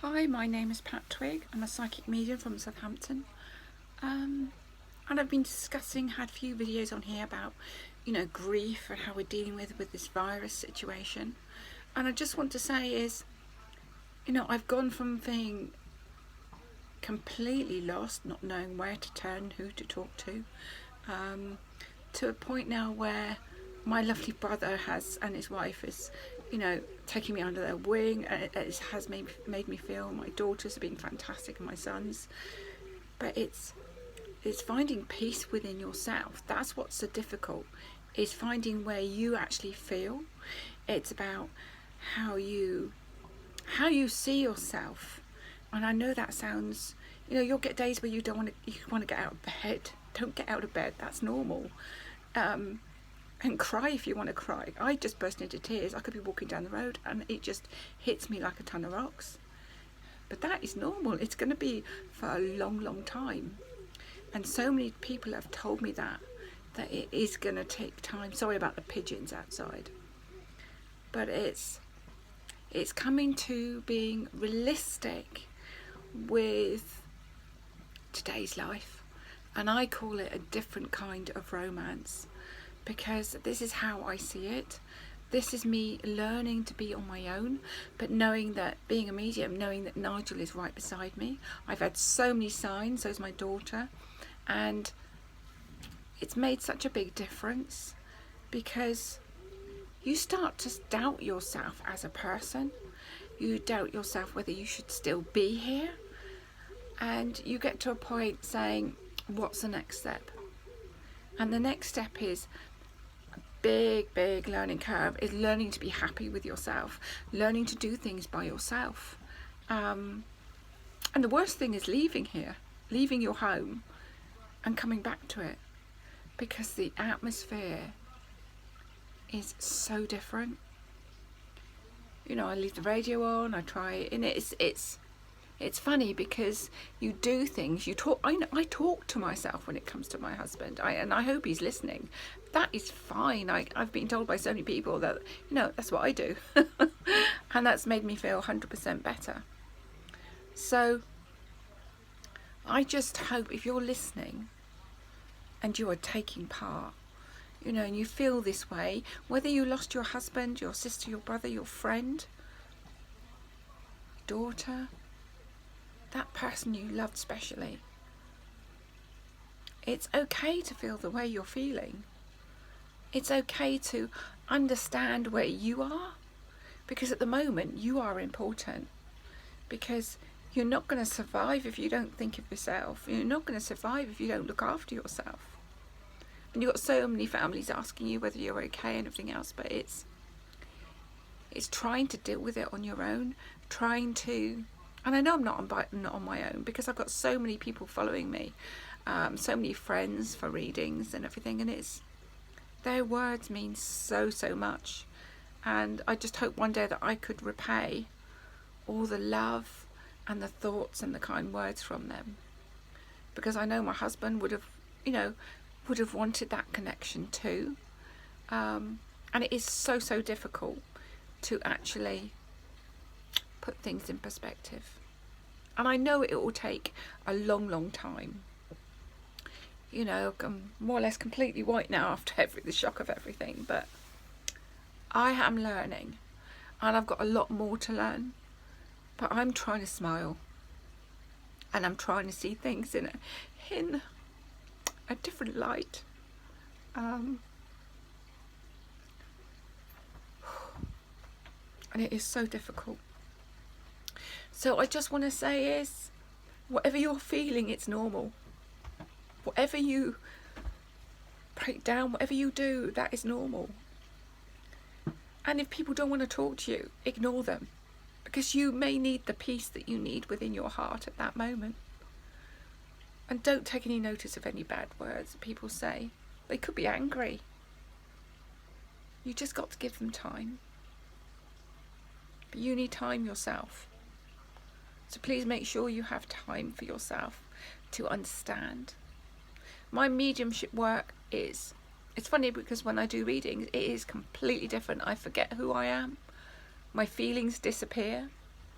Hi, my name is Pat Twigg. I'm a psychic medium from Southampton. And I've been discussing, had a few videos on here about, grief and how we're dealing with this virus situation. And I just want to say is, I've gone from being completely lost, not knowing where to turn, who to talk to a point now where my lovely brother and his wife is, taking me under their wing. It has made me feel. My daughters have been fantastic, and my sons. But it's finding peace within yourself. That's what's so difficult, is finding where you actually feel. It's about how you see yourself. And I know that sounds, you'll get days where you want to get out of bed. Don't get out of bed. That's normal. And cry if you want to cry. I just burst into tears. I could be walking down the road and it just hits me like a ton of rocks. But that is normal. It's going to be for a long, long time. And so many people have told me that it is going to take time. Sorry about the pigeons outside. But it's coming to being realistic with today's life. And I call it a different kind of romance, because this is how I see it. This is me learning to be on my own, but knowing that, being a medium, knowing that Nigel is right beside me. I've had so many signs, so is my daughter, and it's made such a big difference, because you start to doubt yourself as a person. You doubt yourself whether you should still be here, and you get to a point saying, what's the next step? And the next step is big learning curve, is learning to be happy with yourself, learning to do things by yourself. And the worst thing is leaving your home and coming back to it, because the atmosphere is so different. I leave the radio on, I try, and it's funny because you do things, you talk. I talk to myself when it comes to my husband, and I hope he's listening. That is fine. I've been told by so many people that, that's what I do. And that's made me feel 100% better. So I just hope, if you're listening and you are taking part, and you feel this way, whether you lost your husband, your sister, your brother, your friend, daughter, that person you loved specially, it's okay to feel the way you're feeling. It's okay to understand where you are, because at the moment you are important, because you're not going to survive if you don't think of yourself. You're not going to survive if you don't look after yourself. And you've got so many families asking you whether you're okay and everything else, but it's trying to deal with it on your own, and I know I'm not on my own, because I've got so many people following me, so many friends for readings and everything, and their words mean so much. And I just hope one day that I could repay all the love and the thoughts and the kind words from them, because I know my husband would have wanted that connection too. And it is so difficult to actually put things in perspective. And I know it will take a long time. I'm more or less completely white now after the shock of everything, but I am learning, and I've got a lot more to learn. But I'm trying to smile, and I'm trying to see things in a different light. And it is so difficult. So I just want to say is, whatever you're feeling, it's normal. Whatever you break down, whatever you do, that is normal. And if people don't want to talk to you, ignore them, because you may need the peace that you need within your heart at that moment. And don't take any notice of any bad words that people say. They could be angry. You just got to give them time. But you need time yourself. So please make sure you have time for yourself to understand. My mediumship work it's funny, because when I do readings, it is completely different. I forget who I am. My feelings disappear.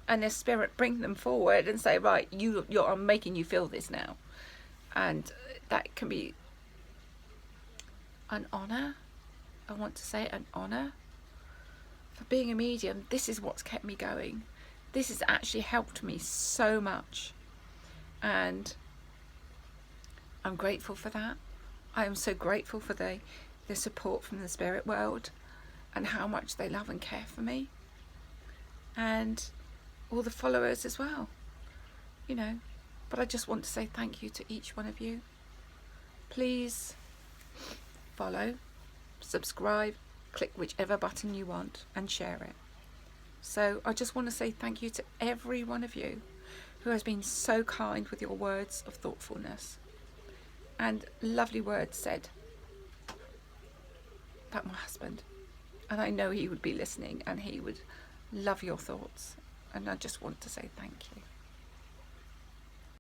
and their spirit bring them forward and say, right, I'm making you feel this now. And that can be an honour. I want to say an honour. For being a medium, this is what's kept me going. This has actually helped me so much. And I'm grateful for that. I am so grateful for the support from the spirit world and how much they love and care for me. And all the followers as well, you know. But I just want to say thank you to each one of you. Please follow, subscribe, click whichever button you want and share it. So I just want to say thank you to every one of you who has been so kind with your words of thoughtfulness and lovely words said about my husband. And I know he would be listening and he would love your thoughts. And I just want to say thank you.